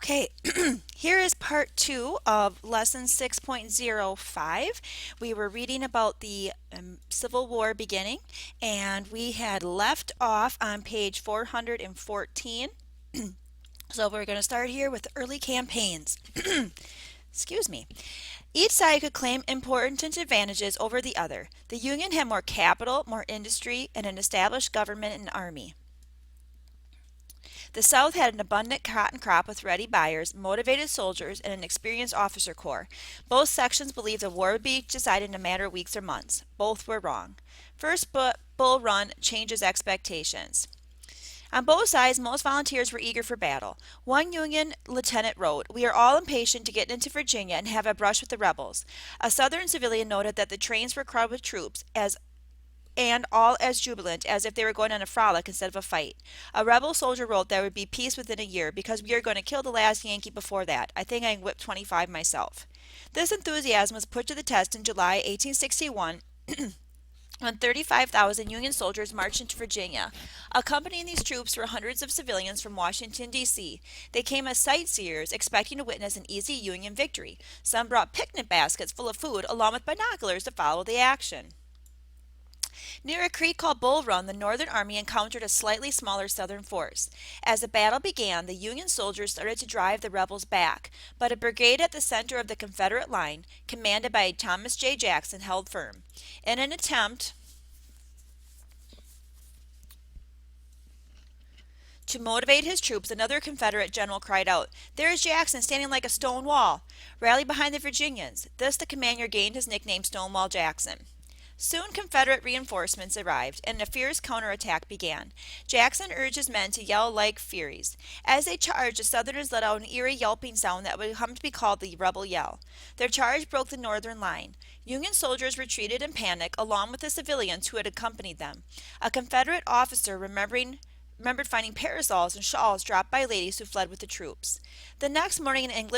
Okay, here is part 2 of lesson 6.05. We were reading about the Civil War beginning, and we had left off on page 414. So we're going to start here with early campaigns. Excuse me. Each side could claim important advantages over the other. The Union had more capital, more industry, and an established government and army. The South had an abundant cotton crop with ready buyers, motivated soldiers, and an experienced officer corps. Both sections believed the war would be decided in a matter of weeks or months. Both were wrong. First Bull Run changes expectations. On both sides, most volunteers were eager for battle. One Union lieutenant wrote, "We are all impatient to get into Virginia and have a brush with the rebels." A Southern civilian noted that the trains were crowded with troops, and all as jubilant as if they were going on a frolic instead of a fight. A rebel soldier wrote there would be peace within a year because we are going to kill the last Yankee before that. I think I can whip 25 myself. This enthusiasm was put to the test in July 1861 when 35,000 Union soldiers marched into Virginia. Accompanying these troops were hundreds of civilians from Washington, D.C. They came as sightseers, expecting to witness an easy Union victory. Some brought picnic baskets full of food along with binoculars to follow the action. Near a creek called Bull Run, the Northern Army encountered a slightly smaller Southern force. As the battle began, the Union soldiers started to drive the rebels back, but a brigade at the center of the Confederate line, commanded by Thomas J. Jackson, held firm. In an attempt to motivate his troops, another Confederate general cried out, "There is Jackson standing like a stone wall. Rally behind the Virginians." Thus the commander gained his nickname Stonewall Jackson. Soon Confederate reinforcements arrived, and a fierce counterattack began. Jackson urged his men to yell like furies. As they charged, the Southerners let out an eerie yelping sound that would come to be called the rebel yell. Their charge broke the Northern line. Union soldiers retreated in panic, along with the civilians who had accompanied them. A Confederate officer remembered finding parasols and shawls dropped by ladies who fled with the troops. The next morning, an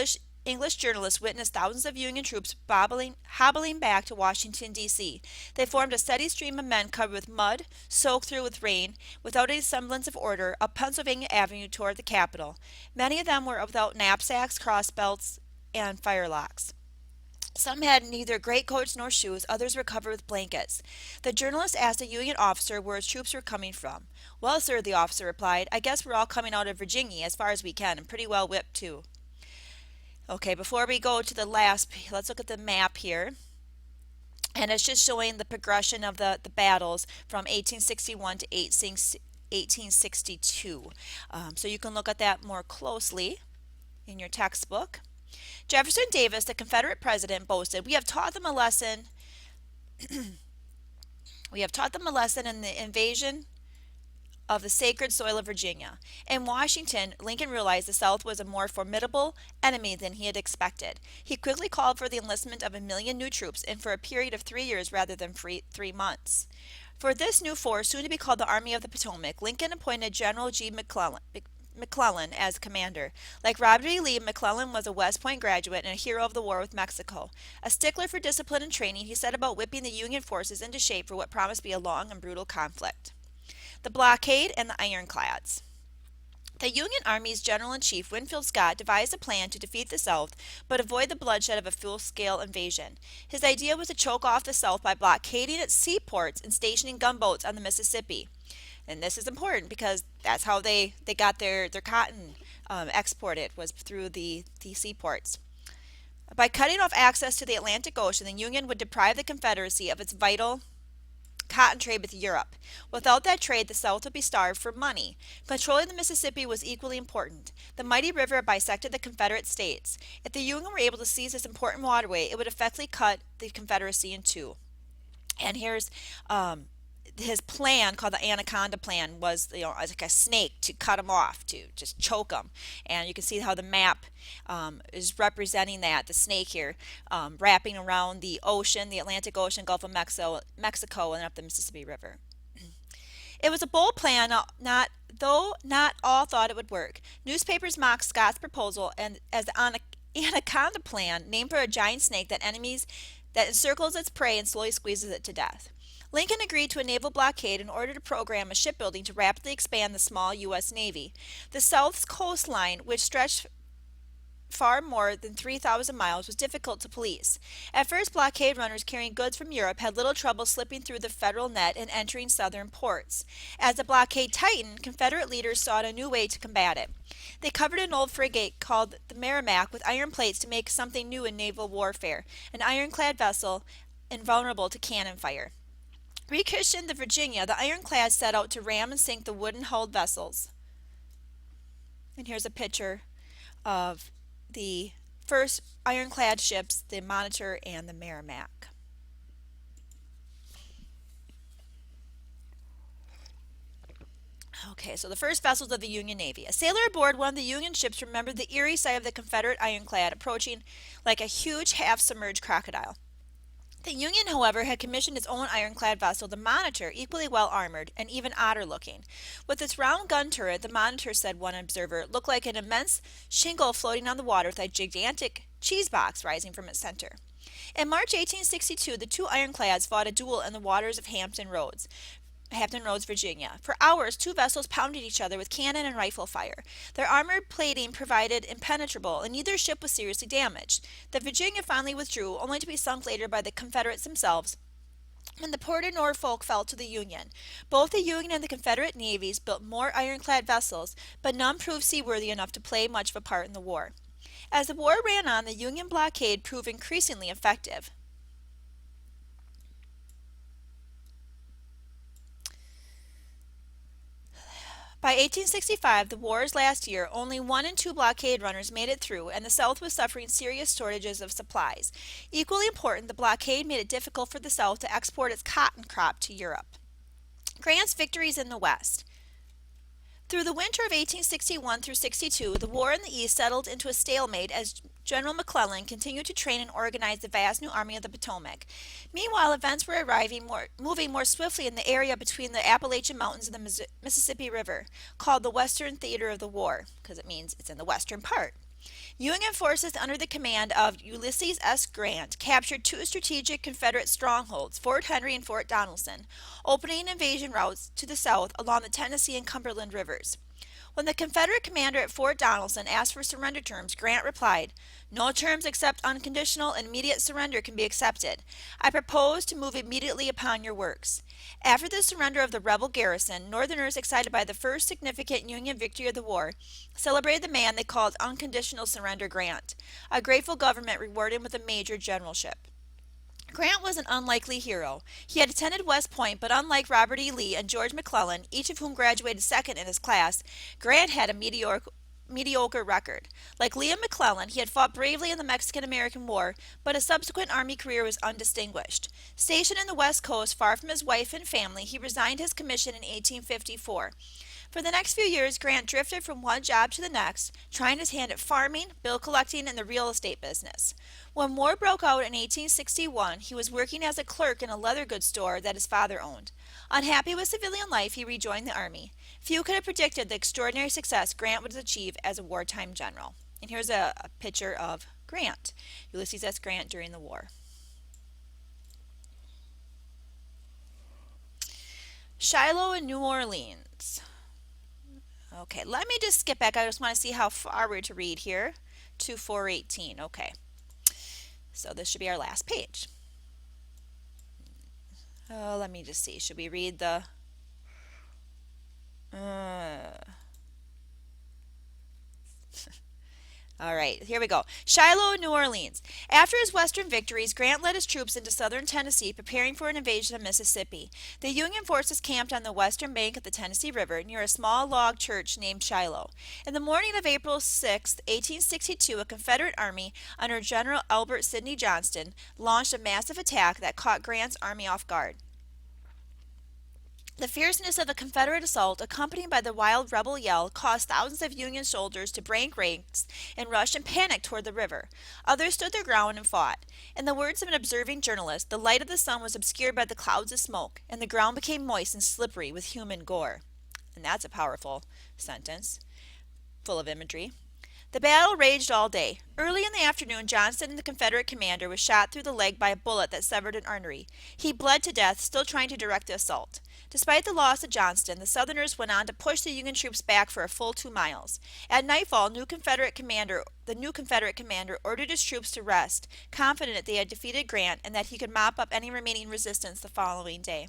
English journalists witnessed thousands of Union troops hobbling back to Washington, D.C. They formed a steady stream of men covered with mud, soaked through with rain, without any semblance of order, up Pennsylvania Avenue toward the Capitol. Many of them were without knapsacks, crossbelts, and firelocks. Some had neither greatcoats nor shoes, others were covered with blankets. The journalist asked a Union officer where his troops were coming from. "Well, sir," the officer replied, "I guess we're all coming out of Virginia as far as we can, and pretty well whipped, too." Okay, before we go to the last, let's look at the map here. And it's just showing the progression of the battles from 1861 to 1862. So you can look at that more closely in your textbook. Jefferson Davis, the Confederate president, boasted, "We have taught them a lesson. We have taught them a lesson in the invasion of the sacred soil of Virginia." In Washington, Lincoln realized the South was a more formidable enemy than he had expected. He quickly called for the enlistment of 1,000,000 new troops and for a period of 3 years rather than 3 months. For this new force, soon to be called the Army of the Potomac, Lincoln appointed General G. McClellan as commander. Like Robert E. Lee, McClellan was a West Point graduate and a hero of the war with Mexico. A stickler for discipline and training, he set about whipping the Union forces into shape for what promised to be a long and brutal conflict. The blockade and the ironclads. The Union Army's General-in-Chief, Winfield Scott, devised a plan to defeat the South but avoid the bloodshed of a full-scale invasion. His idea was to choke off the South by blockading its seaports and stationing gunboats on the Mississippi. And this is important because that's how they got their cotton exported, was through the seaports. By cutting off access to the Atlantic Ocean, the Union would deprive the Confederacy of its vital cotton trade with Europe. Without that trade, the South would be starved for money. Controlling the Mississippi was equally important. The mighty river bisected the Confederate States. If the Union were able to seize this important waterway, it would effectively cut the Confederacy in two. And here's his plan, called the Anaconda Plan, was like a snake to cut them off, to just choke them. And you can see how the map is representing that, the snake here, wrapping around the ocean, the Atlantic Ocean, Gulf of Mexico, and up the Mississippi River. It was a bold plan, though not all thought it would work. Newspapers mocked Scott's proposal and as the Anaconda Plan, named for a giant snake that encircles its prey and slowly squeezes it to death. Lincoln agreed to a naval blockade in order to program a shipbuilding to rapidly expand the small U.S. Navy. The South's coastline, which stretched far more than 3,000 miles was difficult to police. At first, blockade runners carrying goods from Europe had little trouble slipping through the federal net and entering southern ports. As the blockade tightened, Confederate leaders sought a new way to combat it. They covered an old frigate called the Merrimac with iron plates to make something new in naval warfare, an ironclad vessel invulnerable to cannon fire. Rechristened the Virginia, the ironclad set out to ram and sink the wooden-hulled vessels. And here's a picture of the first ironclad ships, the Monitor and the Merrimac. Okay, so the first vessels of the Union Navy. A sailor aboard one of the Union ships remembered the eerie sight of the Confederate ironclad approaching like a huge half-submerged crocodile. The Union, however, had commissioned its own ironclad vessel, the Monitor, equally well armored and even odder looking. With its round gun turret, the Monitor, said one observer, looked like an immense shingle floating on the water with a gigantic cheese box rising from its center. In March 1862, the two ironclads fought a duel in the waters of Hampton Roads, Virginia. For hours, two vessels pounded each other with cannon and rifle fire. Their armored plating proved impenetrable, and neither ship was seriously damaged. The Virginia finally withdrew, only to be sunk later by the Confederates themselves when the port of Norfolk fell to the Union. Both the Union and the Confederate navies built more ironclad vessels, but none proved seaworthy enough to play much of a part in the war. As the war ran on, the Union blockade proved increasingly effective. By 1865, the war's last year, only 1 in 2 blockade runners made it through, and the South was suffering serious shortages of supplies. Equally important, the blockade made it difficult for the South to export its cotton crop to Europe. Grant's victories in the West. Through the winter of 1861 through 62, the war in the East settled into a stalemate as General McClellan continued to train and organize the vast new Army of the Potomac. Meanwhile, events were moving more swiftly in the area between the Appalachian Mountains and the Mississippi River, called the Western Theater of the War, because it means it's in the western part. Union forces under the command of Ulysses S. Grant captured two strategic Confederate strongholds, Fort Henry and Fort Donelson, opening invasion routes to the south along the Tennessee and Cumberland rivers. When the Confederate commander at Fort Donelson asked for surrender terms, Grant replied, "No terms except unconditional and immediate surrender can be accepted. I propose to move immediately upon your works." After the surrender of the rebel garrison, Northerners, excited by the first significant Union victory of the war, celebrated the man they called Unconditional Surrender Grant. A grateful government rewarded him with a major generalship. Grant was an unlikely hero. He had attended West Point, but unlike Robert E. Lee and George McClellan, each of whom graduated second in his class, Grant had a mediocre record. Like Lee and McClellan, he had fought bravely in the Mexican-American War, but his subsequent Army career was undistinguished. Stationed in the West Coast, far from his wife and family, he resigned his commission in 1854. For the next few years, Grant drifted from one job to the next, trying his hand at farming, bill collecting, and the real estate business. When war broke out in 1861, he was working as a clerk in a leather goods store that his father owned. Unhappy with civilian life, he rejoined the Army. Few could have predicted the extraordinary success Grant would achieve as a wartime general. And here's a picture of Grant, Ulysses S. Grant during the war. Shiloh and New Orleans. Okay, let me just skip back. I just want to see how far we're to read here. To 418. Okay. So this should be our last page. Let me just see. Should we read the... All right, here we go. Shiloh, New Orleans. After his western victories, Grant led his troops into southern Tennessee, preparing for an invasion of Mississippi. The Union forces camped on the western bank of the Tennessee River near a small log church named Shiloh. In the morning of April 6, 1862, a Confederate army under General Albert Sidney Johnston launched a massive attack that caught Grant's army off guard. The fierceness of the Confederate assault, accompanied by the wild rebel yell, caused thousands of Union soldiers to break ranks and rush in panic toward the river. Others stood their ground and fought. In the words of an observing journalist, the light of the sun was obscured by the clouds of smoke, and the ground became moist and slippery with human gore. And that's a powerful sentence, full of imagery. The battle raged all day. Early in the afternoon, Johnston, the Confederate commander, was shot through the leg by a bullet that severed an artery. He bled to death, still trying to direct the assault. Despite the loss of Johnston, the Southerners went on to push the Union troops back for a full 2 miles. At nightfall, the new Confederate commander ordered his troops to rest, confident that they had defeated Grant and that he could mop up any remaining resistance the following day.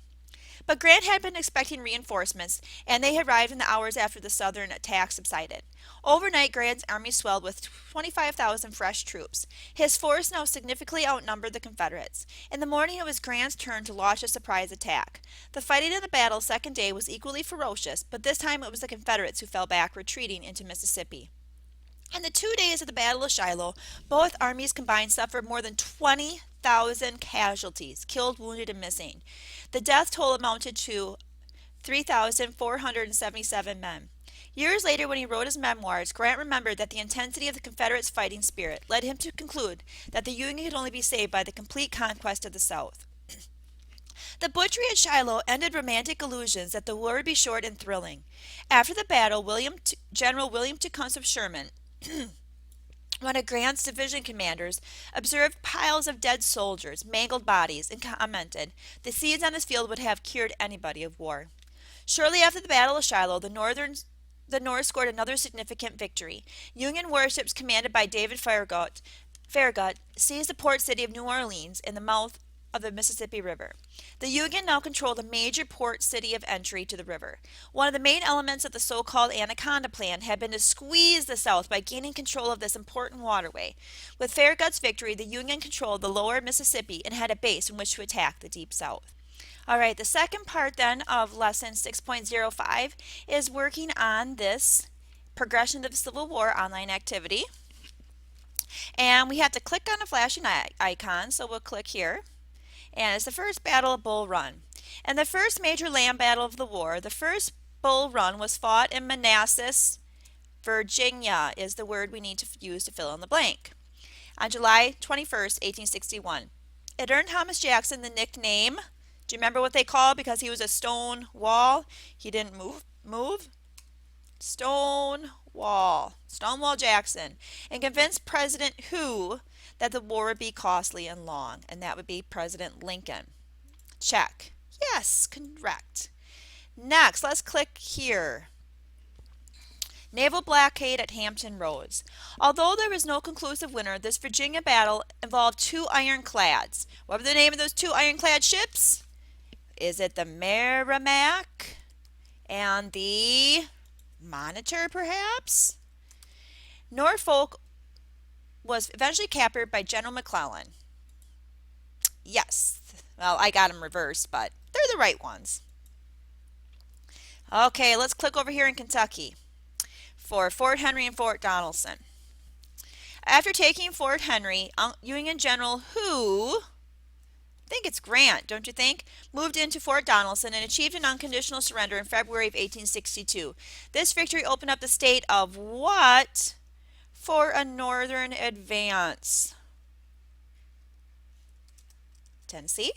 But Grant had been expecting reinforcements, and they arrived in the hours after the Southern attack subsided. Overnight, Grant's army swelled with 25,000 fresh troops. His force now significantly outnumbered the Confederates. In the morning, it was Grant's turn to launch a surprise attack. The fighting in the battle's second day was equally ferocious, but this time it was the Confederates who fell back, retreating into Mississippi. In the 2 days of the Battle of Shiloh, both armies combined suffered more than 20,000 casualties, killed, wounded, and missing. The death toll amounted to 3,477 men. Years later, when he wrote his memoirs, Grant remembered that the intensity of the Confederates' fighting spirit led him to conclude that the Union could only be saved by the complete conquest of the South. The butchery at Shiloh ended romantic illusions that the war would be short and thrilling. After the battle, General William Tecumseh Sherman, one of Grant's division commanders, observed piles of dead soldiers, mangled bodies, and commented, "The seeds on this field would have cured anybody of war." Shortly after the Battle of Shiloh, the North scored another significant victory. Union warships commanded by David Farragut seized the port city of New Orleans in the mouth of the Mississippi River. The Union now controlled a major port city of entry to the river. One of the main elements of the so-called Anaconda Plan had been to squeeze the South by gaining control of this important waterway. With Farragut's victory, the Union controlled the lower Mississippi and had a base from which to attack the deep South. All right, the second part then of lesson 6.05 is working on this Progression of the Civil War online activity. And we have to click on a flashing icon, so we'll click here. And it's the first Battle of Bull Run. And the first major land battle of the war, the first Bull Run, was fought in Manassas, Virginia, is the word we need to use to fill in the blank, on July 21st, 1861. It earned Thomas Jackson the nickname, do you remember what they called, because he was a stone wall? He didn't move? Stonewall Jackson, and convinced President who that the war would be costly and long, and that would be President Lincoln. Check. Yes, correct. Next, let's click here. Naval blockade at Hampton Roads. Although there was no conclusive winner, this Virginia battle involved two ironclads. What were the name of those two ironclad ships? Is it the Merrimac and the Monitor, perhaps? Norfolk was eventually captured by General McClellan. Yes. Well, I got them reversed, but they're the right ones. Okay, let's click over here in Kentucky for Fort Henry and Fort Donelson. After taking Fort Henry, Union General who, I think it's Grant, don't you think, moved into Fort Donelson and achieved an unconditional surrender in February of 1862. This victory opened up the state of what for a northern advance? Tennessee?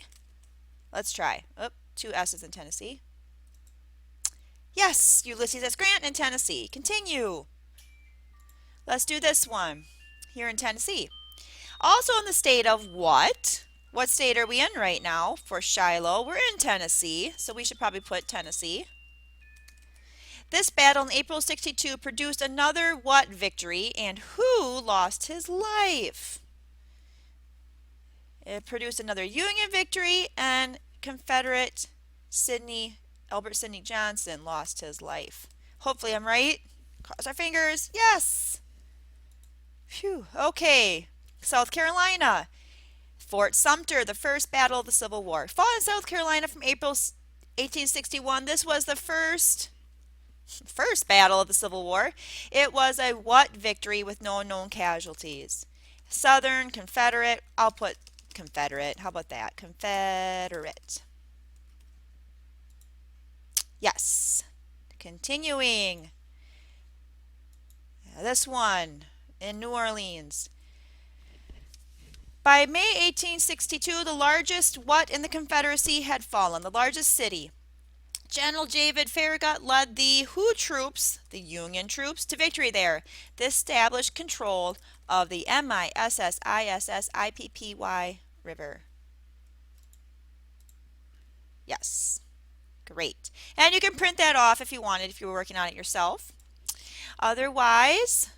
Let's try. Oh, two S's in Tennessee. Yes, Ulysses S. Grant in Tennessee. Continue. Let's do this one here in Tennessee. Also in the state of what? What state are we in right now for Shiloh? We're in Tennessee, so we should probably put Tennessee. This battle in April 62 produced another what victory, and who lost his life? It produced another Union victory, and Confederate Albert Sidney Johnston lost his life. Hopefully I'm right. Cross our fingers. Yes. Phew. Okay. South Carolina. Fort Sumter, the first battle of the Civil War. Fought in South Carolina from April 1861. This was the first battle of the Civil War. It was a what victory with no known casualties? Southern, Confederate. I'll put Confederate. How about that? Confederate. Yes. Continuing. This one in New Orleans. By May 1862, the largest what in the Confederacy had fallen, the largest city. General David Farragut led the who troops, the Union troops, to victory there. This established control of the Mississippi River. Yes, great. And you can print that off if you wanted, if you were working on it yourself. Otherwise,